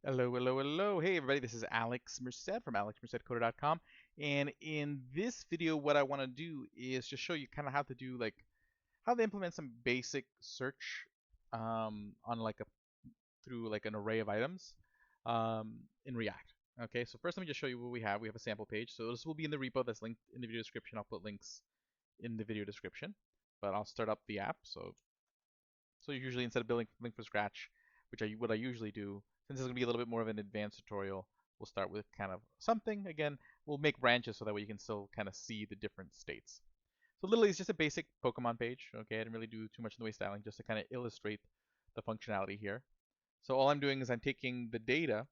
Hello, hello, hello. Hey, everybody, this is Alex Merced from alexmercedcoder.com. And in this video, what I want to do is just show you kind of how to do how to implement some basic search on through like an array of items in React. Okay, so first let me just show you what we have. We have a sample page. So this will be in the repo that's linked in the video description. I'll put links in the video description. But I'll start up the app. So usually instead of building from scratch, what I usually do, since it's going to be a little bit more of an advanced tutorial, we'll start with kind of something. Again, we'll make branches so that way you can still kind of see the different states. So literally it's just a basic Pokemon page. Okay, I didn't really do too much in the way of styling, just to kind of illustrate the functionality here. So all I'm doing is I'm taking the data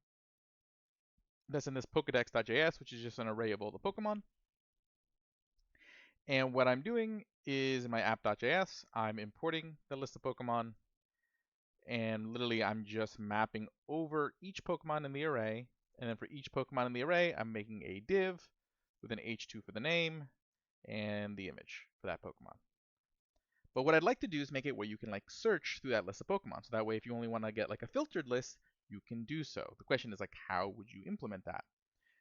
that's in this Pokedex.js, which is just an array of all the Pokemon. And what I'm doing is in my app.js, I'm importing the list of Pokemon, and literally I'm just mapping over each Pokemon in the array, and then for each Pokemon in the array, I'm making a div with an h2 for the name and the image for that Pokemon. But what I'd like to do is make it where you can like search through that list of Pokemon. So that way, if you only want to get like a filtered list, you can do so. The question is like, how would you implement that?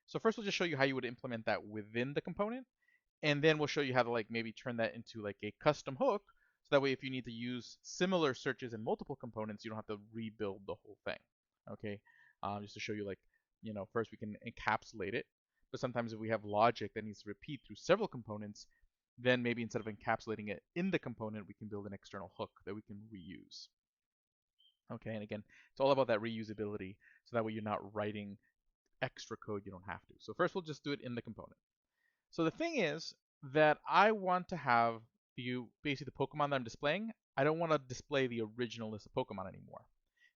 So first we'll just show you how you would implement that within the component, and then we'll show you how to like maybe turn that into like a custom hook, so that way if you need to use similar searches in multiple components, you don't have to rebuild the whole thing. Okay, just to show you first we can encapsulate it, but sometimes if we have logic that needs to repeat through several components, then maybe instead of encapsulating it in the component, we can build an external hook that we can reuse. Okay, and again, it's all about that reusability, so that way you're not writing extra code you don't have to. So first we'll just do it in the component. So the thing is that I want to have basically the Pokemon that I'm displaying. I don't want to display the original list of Pokemon anymore,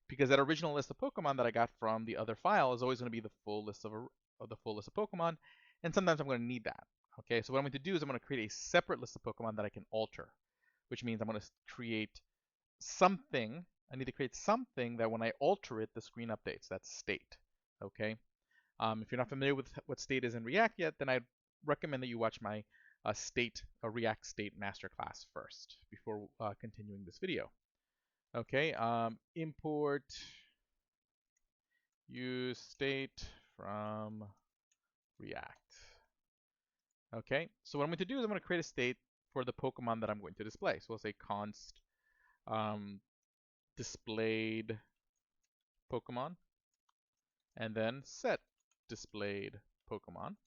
because that original list of Pokemon that I got from the other file is always going to be the full list of the full list of Pokemon, and sometimes I'm going to need that. Okay, so what I'm going to do is I'm going to create a separate list of Pokemon that I can alter, which means I'm going to create something. I need to create something that when I alter it, the screen updates. That's state. Okay. If you're not familiar with what state is in React yet, then I'd recommend that you watch my React State masterclass first before continuing this video. Okay, import use state from React. Okay, so what I'm going to do is I'm going to create a state for the Pokemon that I'm going to display. So we'll say const displayed Pokemon, and then set displayed Pokemon.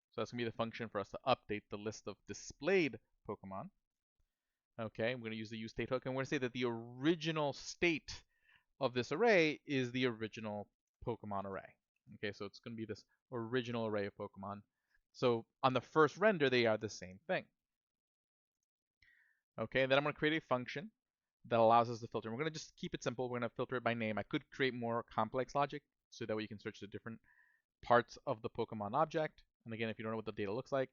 So that's going to be the function for us to update the list of displayed Pokemon. Okay, I'm going to use the useState hook, and we're going to say that the original state of this array is the original Pokemon array. Okay, so it's going to be this original array of Pokemon. So on the first render, they are the same thing. Okay, and then I'm going to create a function that allows us to filter. We're going to just keep it simple. We're going to filter it by name. I could create more complex logic, so that way you can search the different parts of the Pokemon object. And again, if you don't know what the data looks like,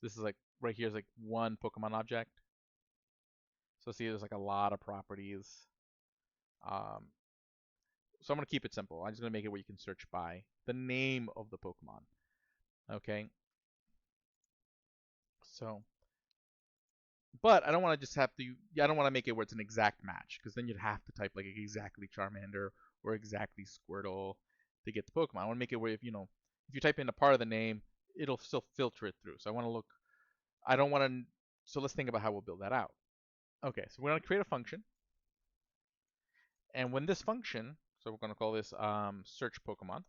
this is like right here is like one Pokemon object. So see, there's like a lot of properties. So I'm going to keep it simple. I'm just going to make it where you can search by the name of the Pokemon. Okay. So, but I don't want to just have to. I don't want to make it where it's an exact match, because then you'd have to type like exactly Charmander or exactly Squirtle to get the Pokemon. I want to make it where if you type in a part of the name, it'll still filter it through. So I want to look. I don't want to. So let's think about how we'll build that out. Okay, so we're going to create a function, and when this function, so we're going to call this search Pokemon.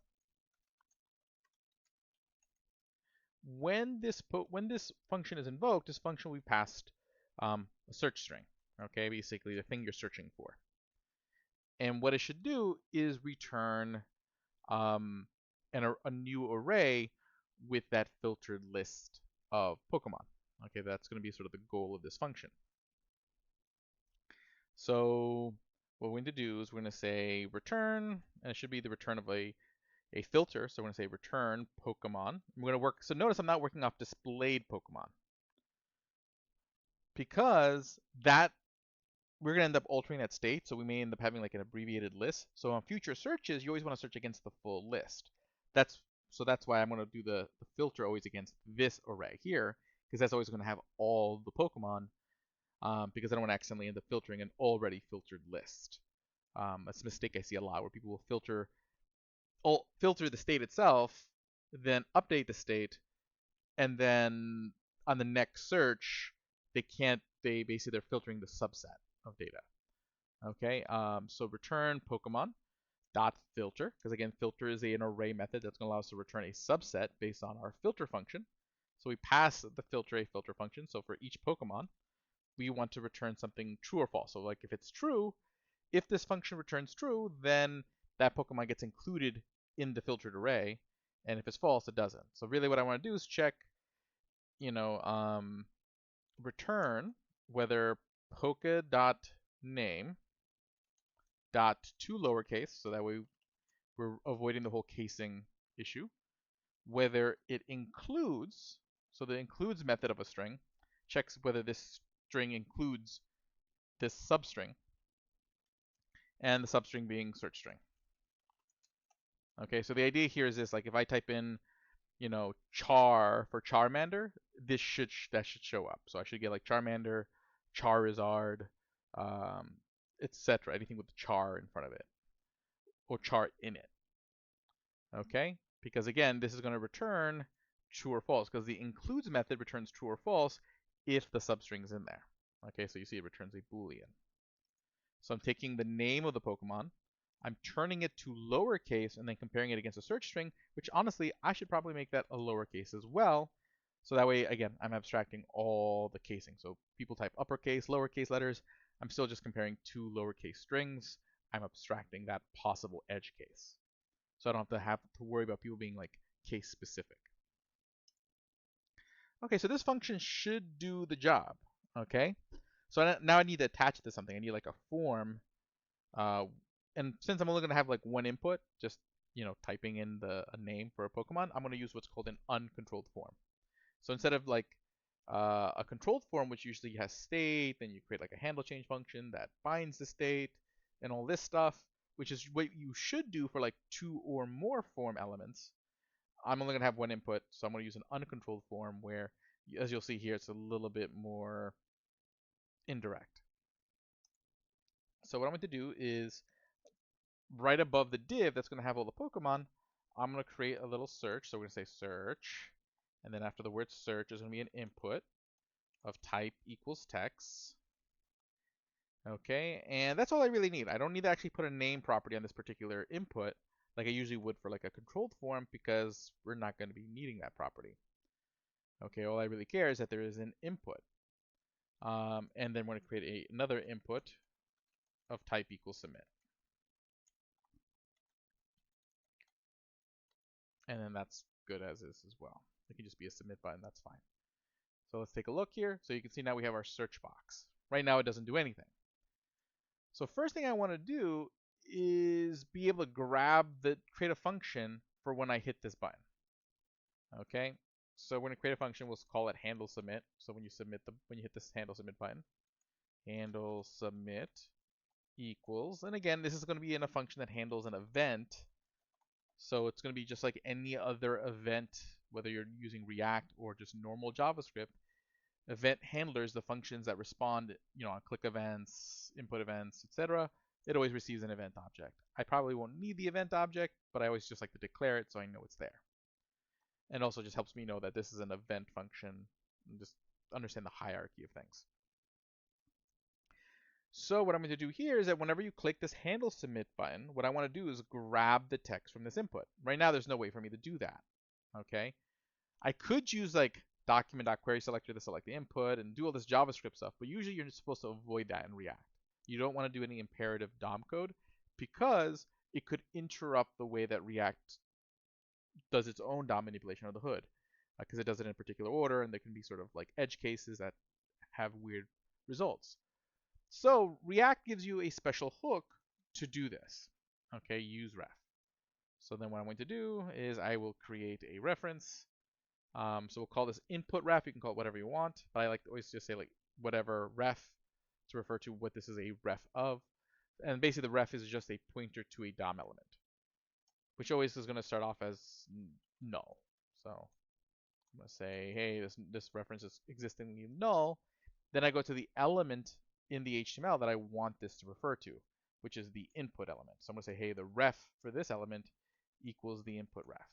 When this function is invoked, this function will be passed a search string. Okay, basically the thing you're searching for. And what it should do is return a new array with that filtered list of Pokemon. Okay, that's going to be sort of the goal of this function. So what we're going to do is we're going to say return, and it should be the return of a filter. So we're going to say return Pokemon. We're going to work. So notice I'm not working off displayed Pokemon, because that we're going to end up altering that state. So we may end up having like an abbreviated list. So on future searches, you always want to search against the full list. That's why I'm going to do the filter always against this array here, because that's always going to have all the Pokemon, because I don't want to accidentally end up filtering an already filtered list. That's a mistake I see a lot, where people will filter filter the state itself, then update the state, and then on the next search, they basically they're filtering the subset of data. Okay, so return Pokemon dot filter, because again, filter is an array method that's going to allow us to return a subset based on our filter function. So we pass the filter a filter function. So for each Pokemon, we want to return something true or false. So like if it's true, if this function returns true, then that Pokemon gets included in the filtered array, and if it's false, it doesn't. So really, what I want to do is check, you know, return whether poka dot name dot to lowercase, so that way we're avoiding the whole casing issue. Whether it includes, so the includes method of a string checks whether this string includes this substring, and the substring being search string. Okay, so the idea here is this: like if I type in, char for Charmander, that should show up. So I should get like Charmander, Charizard, um, etc. Anything with char in front of it or char in it. Okay, because again, this is going to return true or false because the includes method returns true or false if the substring is in there. Okay, so you see it returns a Boolean. So I'm taking the name of the Pokemon, I'm turning it to lowercase and then comparing it against a search string, which honestly, I should probably make that a lowercase as well. So that way, again, I'm abstracting all the casing. So people type uppercase, lowercase letters. I'm still just comparing two lowercase strings. I'm abstracting that possible edge case. So I don't have to worry about people being like case specific. Okay, so this function should do the job. Okay, so now I need to attach it to something. I need like a form. And since I'm only going to have like one input, just typing in a name for a Pokemon, I'm going to use what's called an uncontrolled form. So instead of like a controlled form, which usually has state, then you create like a handle change function that binds the state and all this stuff, which is what you should do for like two or more form elements. I'm only going to have one input, so I'm going to use an uncontrolled form where, as you'll see here, it's a little bit more indirect. So what I'm going to do is right above the div that's going to have all the Pokemon, I'm going to create a little search. So we're going to say search, and then after the word search, there's going to be an input of type equals text. Okay, and that's all I really need. I don't need to actually put a name property on this particular input like I usually would for like a controlled form because we're not going to be needing that property. Okay, all I really care is that there is an input. And then we're going to create another input of type equals submit. And then that's good as is as well. It can just be a submit button, that's fine. So let's take a look here. So you can see now we have our search box. Right now it doesn't do anything. So first thing I want to do is be able to create a function for when I hit this button. Okay, so we're going to create a function, we'll call it handle submit. So when you hit this handle submit button, handle submit equals, and again, this is going to be in a function that handles an event. So it's going to be just like any other event, whether you're using React or just normal JavaScript. Event handlers, the functions that respond, on click events, input events, etc. It always receives an event object. I probably won't need the event object, but I always just like to declare it so I know it's there. And also just helps me know that this is an event function and just understand the hierarchy of things. So what I'm going to do here is that whenever you click this handle submit button, what I want to do is grab the text from this input. Right now, there's no way for me to do that. Okay, I could use like document.query selector to select the input and do all this JavaScript stuff, but usually you're supposed to avoid that in React. You don't want to do any imperative DOM code because it could interrupt the way that React does its own DOM manipulation of the hood, because it does it in a particular order, and there can be sort of like edge cases that have weird results. So React gives you a special hook to do this. Okay, use ref. So then what I'm going to do is I will create a reference. So we'll call this input ref. You can call it whatever you want, but I like to always just say like whatever ref to refer to what this is a ref of. And basically the ref is just a pointer to a DOM element, which always is going to start off as null. So I'm going to say, hey, this reference is existingly null. Then I go to the element in the HTML that I want this to refer to, which is the input element. So I'm going to say, hey, the ref for this element equals the input ref.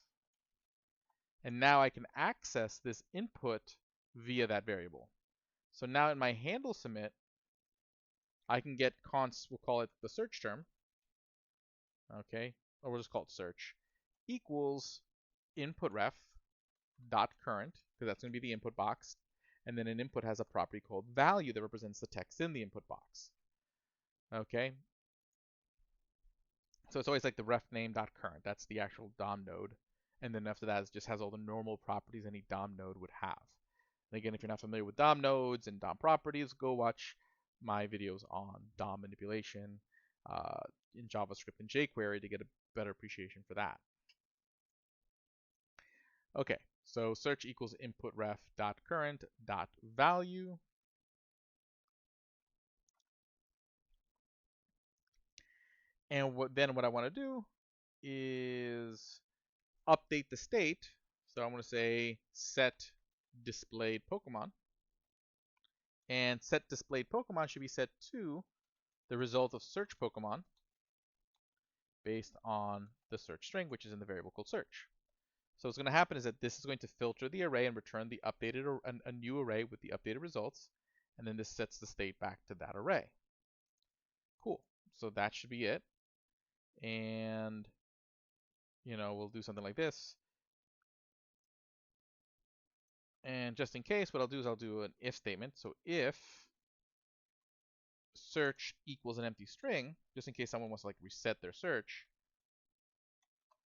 And now I can access this input via that variable. So now in my handle submit, I can get const, we'll call it the search term, okay, or we'll just call it search, equals input ref dot current, because that's going to be the input box, and then an input has a property called value that represents the text in the input box. Okay, so it's always like the ref name dot current. That's the actual DOM node, and then after that it just has all the normal properties any DOM node would have. And again, if you're not familiar with DOM nodes and DOM properties, go watch my videos on DOM manipulation in JavaScript and jQuery to get a better appreciation for that. Okay, so search equals input ref dot current dot value. And what I want to do is update the state. So I'm going to say set displayed Pokemon. And set displayed Pokemon should be set to the result of search Pokemon based on the search string, which is in the variable called search. So what's going to happen is that this is going to filter the array and return the updated a new array with the updated results, and then this sets the state back to that array. Cool. So that should be it. And we'll do something like this. And just in case, what I'll do is I'll do an if statement. So if search equals an empty string, just in case someone wants to like reset their search,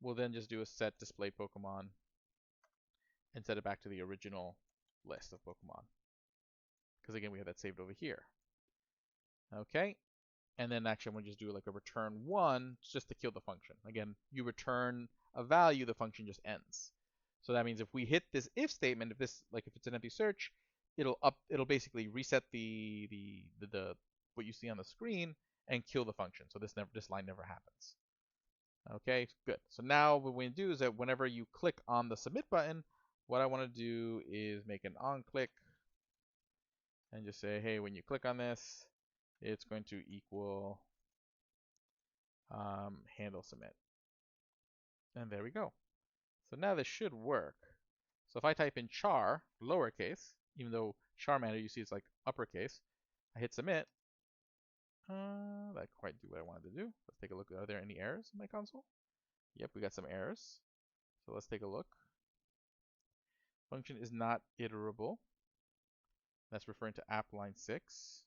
we'll then just do a set display Pokemon and set it back to the original list of Pokemon. Because again, we have that saved over here. Okay. And then actually I'm going to just do like a return 1 just to kill the function. Again, you return a value, the function just ends. So that means if we hit this if statement, if it's an empty search, it'll basically reset the what you see on the screen and kill the function. So this line never happens. Okay, good. So now what we do is that whenever you click on the submit button, what I want to do is make an on click and just say, hey, when you click on this, it's going to equal handle submit. And there we go. So now this should work. So if I type in char, lowercase, even though Charmander you see is like uppercase, I hit submit. That quite do what I wanted to do. Let's take a look. Are there any errors in my console? Yep, we got some errors. So let's take a look. Function is not iterable. That's referring to app line 6.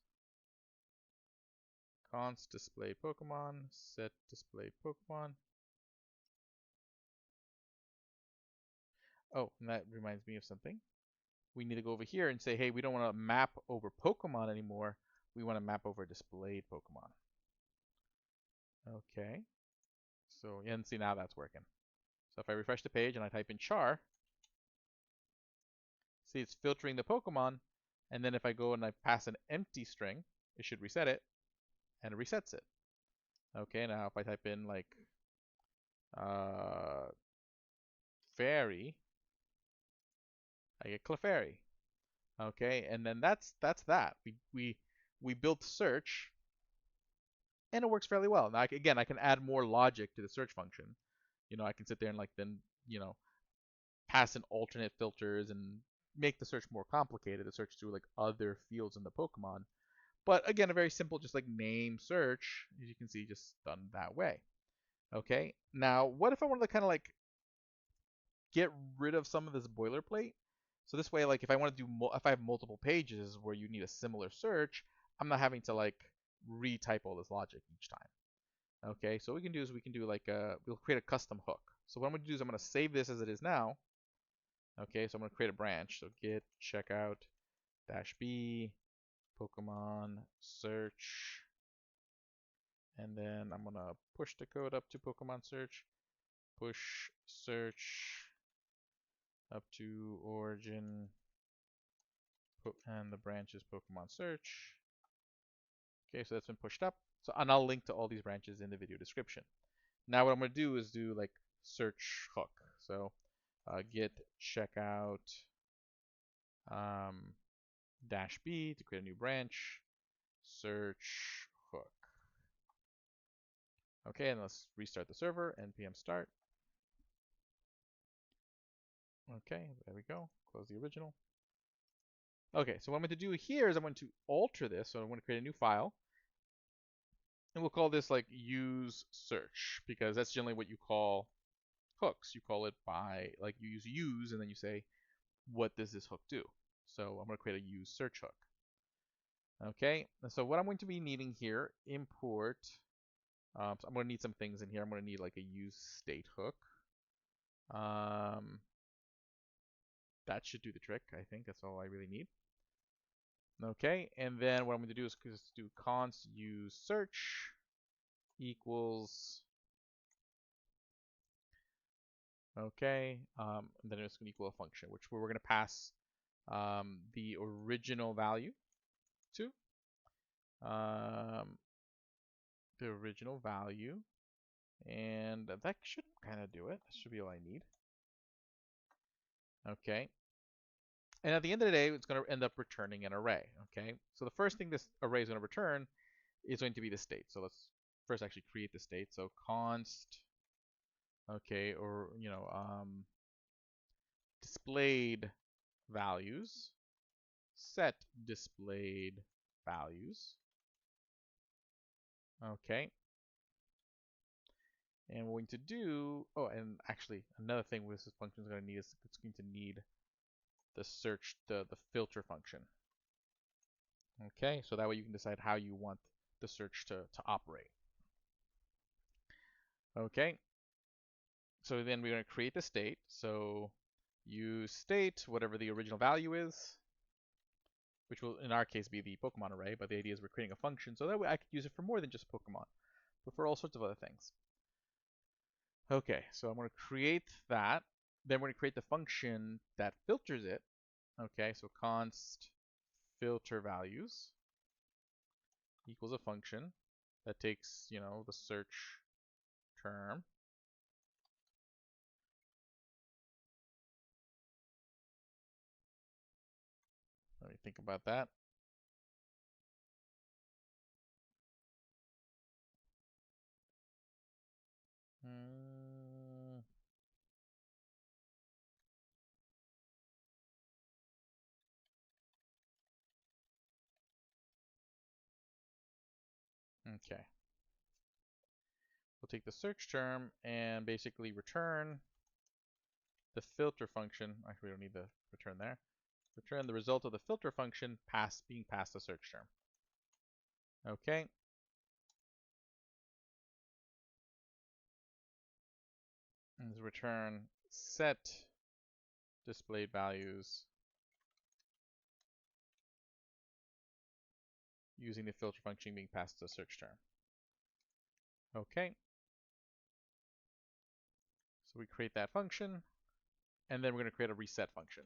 Const display Pokemon, set display Pokemon. Oh, and that reminds me of something. We need to go over here and say, hey, we don't want to map over Pokemon anymore. We want to map over displayed Pokemon. Okay. So, yeah, and see now that's working. So if I refresh the page and I type in char, see it's filtering the Pokemon, and then if I go and I pass an empty string, it should reset it, and it resets it. Okay, now if I type in like fairy, I get Clefairy. Okay, and then that's that. We built search, and it works fairly well. Now again, I can add more logic to the search function. I can sit there and like then pass in alternate filters and make the search more complicated to search through like other fields in the Pokemon. But again, a very simple just like name search, as you can see, just done that way. Okay, now what if I wanted to kind of like get rid of some of this boilerplate? So this way, like if I want to do, if I have multiple pages where you need a similar search, I'm not having to like retype all this logic each time. Okay, so what we can do is we can do like we'll create a custom hook. So what I'm going to do is I'm going to save this as it is now. Okay, so I'm going to create a branch. So git checkout -b Pokemon search, and then I'm going to push the code up to Pokemon search, push search up to origin, and the branch is Pokemon search. Okay, so that's been pushed up. So, and I'll link to all these branches in the video description. Now what I'm going to do is do like search hook. So git checkout -b to create a new branch, search hook. Okay, and let's restart the server, npm start. Okay, there we go. Close the original. Okay, so what I'm going to do here is I'm going to alter this. So I'm going to create a new file. And we'll call this like use search, because that's generally what you call hooks. You call it by, like, you use and then you say, what does this hook do? So I'm going to create a use search hook. Okay, so what I'm going to be needing here, import, so I'm going to need some things in here. I'm going to need like a use state hook. That should do the trick, I think. That's all I really need. Okay, and then what I'm going to do is just do const use search equals, okay, and then it's going to equal a function, which we're going to pass the original value to. The original value, and that should kind of do it. That should be all I need. Okay, and at the end of the day, it's going to end up returning an array. Okay, so the first thing this array is going to return is going to be the state. So let's first actually create the state. So const, okay, or displayed values, set displayed values. Okay, and we're going to do, oh, and actually another thing this function is going to need is it's going to need the search, the filter function. Okay, so that way you can decide how you want the search to operate. Okay, so then we're going to create the state. So use state, whatever the original value is, which will in our case be the Pokemon array, but the idea is we're creating a function so that way I could use it for more than just Pokemon, but for all sorts of other things. Okay, so I'm going to create that. Then we're going to create the function that filters it. Okay, so const filter values equals a function that takes, the search term. Let me think about that. Okay. We'll take the search term and basically return the filter function. Actually, we don't need the return there. Return the result of the filter function being passed the search term. Okay. And return set displayed values using the filter function being passed to the search term. Okay. So we create that function, and then we're going to create a reset function.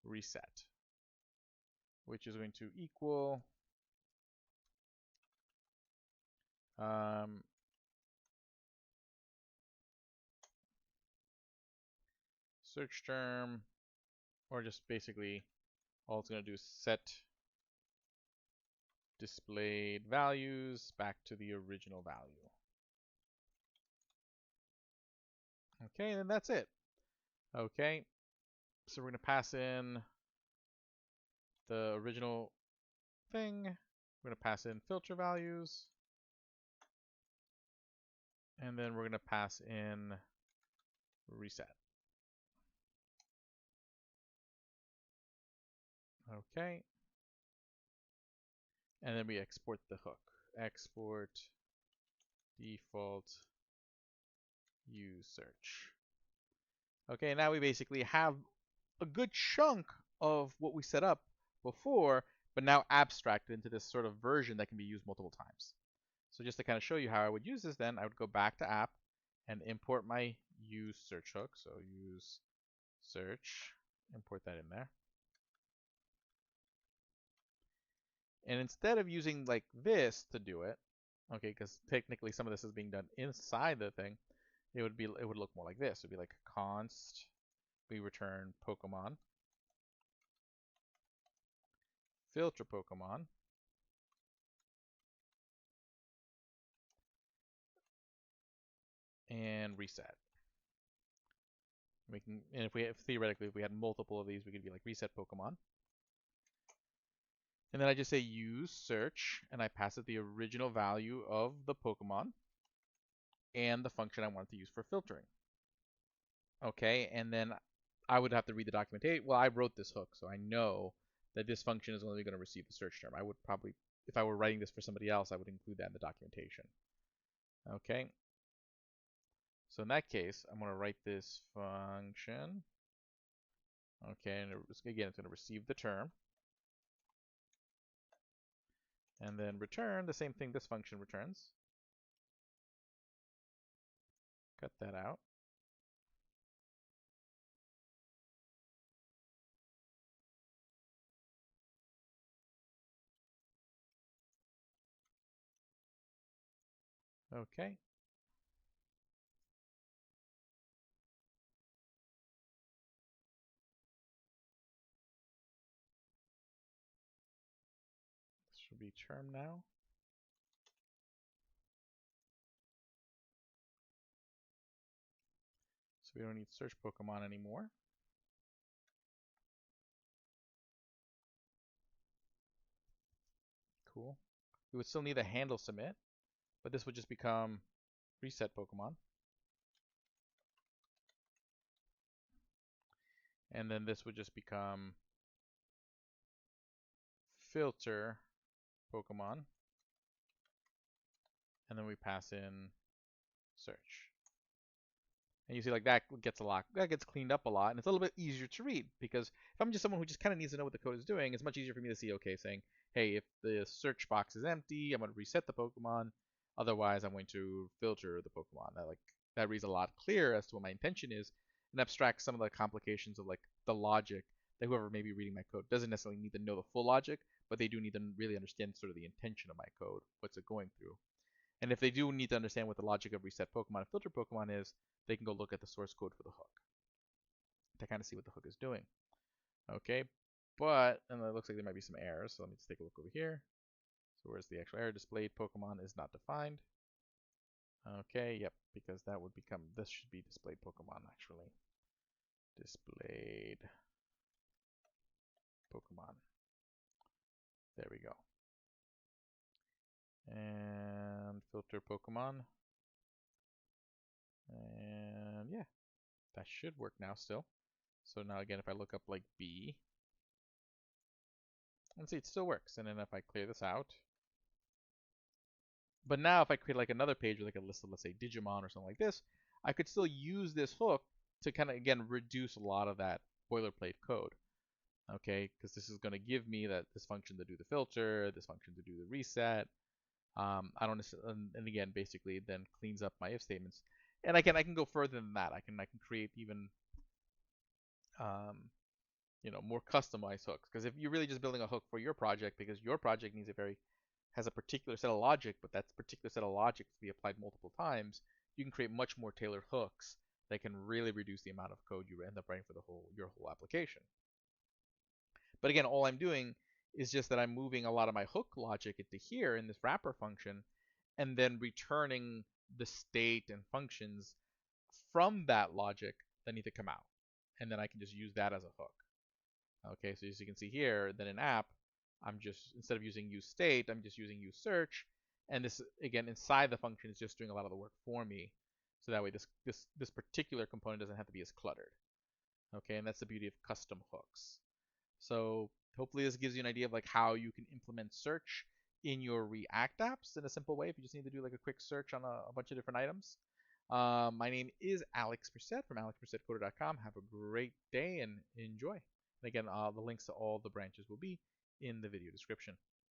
Reset, which is going to equal search term, or just basically all it's going to do is set displayed values back to the original value. Okay, and that's it. Okay, so we're going to pass in the original thing. We're going to pass in filter values. And then we're going to pass in reset. Okay. And then we export the hook. Export default use search. Okay, now we basically have a good chunk of what we set up before, but now abstracted into this sort of version that can be used multiple times. So just to kind of show you how I would use this then, I would go back to app and import my use search hook. So use search, import that in there. And instead of using like this to do it, okay, because technically some of this is being done inside the thing, it would look more like this. It would be like const, we return Pokemon, filter Pokemon, and reset. And if theoretically if we had multiple of these, we could be like reset Pokemon. And then I just say use search, and I pass it the original value of the Pokemon and the function I want to use for filtering. Okay, and then I would have to read the documentation. Well, I wrote this hook, so I know that this function is only going to receive the search term. I would probably, if I were writing this for somebody else, I would include that in the documentation. Okay, so in that case, I'm going to write this function. Okay, and again, it's going to receive the term. And then return the same thing this function returns. Cut that out. Okay. This should be term now. So we don't need search Pokemon anymore. Cool. We would still need a handle submit, but this would just become reset Pokemon. And then this would just become filter Pokemon. And then we pass in search. And you see like that gets cleaned up a lot, and it's a little bit easier to read, because if I'm just someone who just kind of needs to know what the code is doing, it's much easier for me to see, okay, saying, hey, if the search box is empty, I'm going to reset the Pokemon. Otherwise, I'm going to filter the Pokemon. That reads a lot clearer as to what my intention is, and abstracts some of the complications of like the logic that whoever may be reading my code doesn't necessarily need to know the full logic, but they do need to really understand sort of the intention of my code, what's it going through. And if they do need to understand what the logic of reset Pokemon and filter Pokemon is, they can go look at the source code for the hook to kind of see what the hook is doing. Okay, and it looks like there might be some errors, so let me just take a look over here. So where's the actual error? Displayed Pokemon is not defined. Okay, yep, because that would become, this should be displayed Pokemon actually. Displayed Pokemon. There we go. And filter Pokemon. And yeah, that should work now still. So now again, if I look up like B, and see, it still works. And then if I clear this out, but now if I create like another page with like a list of, let's say, Digimon or something like this, I could still use this hook to kind of, again, reduce a lot of that boilerplate code. Okay, because this is going to give me this function to do the filter, this function to do the reset. I don't, and again, basically then cleans up my if statements. And I can go further than that. I can create even more customized hooks. Because if you're really just building a hook for your project, because your project has a particular set of logic, but that particular set of logic to be applied multiple times, you can create much more tailored hooks that can really reduce the amount of code you end up writing for your whole application. But again, all I'm doing is just that I'm moving a lot of my hook logic into here in this wrapper function, and then returning the state and functions from that logic that need to come out. And then I can just use that as a hook. Okay, so as you can see here, then in app, I'm just, instead of using use state, I'm just using use search. And this, again, inside the function is just doing a lot of the work for me. So that way this particular component doesn't have to be as cluttered. Okay, and that's the beauty of custom hooks. So hopefully this gives you an idea of like how you can implement search in your React apps in a simple way if you just need to do like a quick search on a bunch of different items. My name is Alex Brissett from alexbrissettcoder.com. Have a great day and enjoy. And again, the links to all the branches will be in the video description.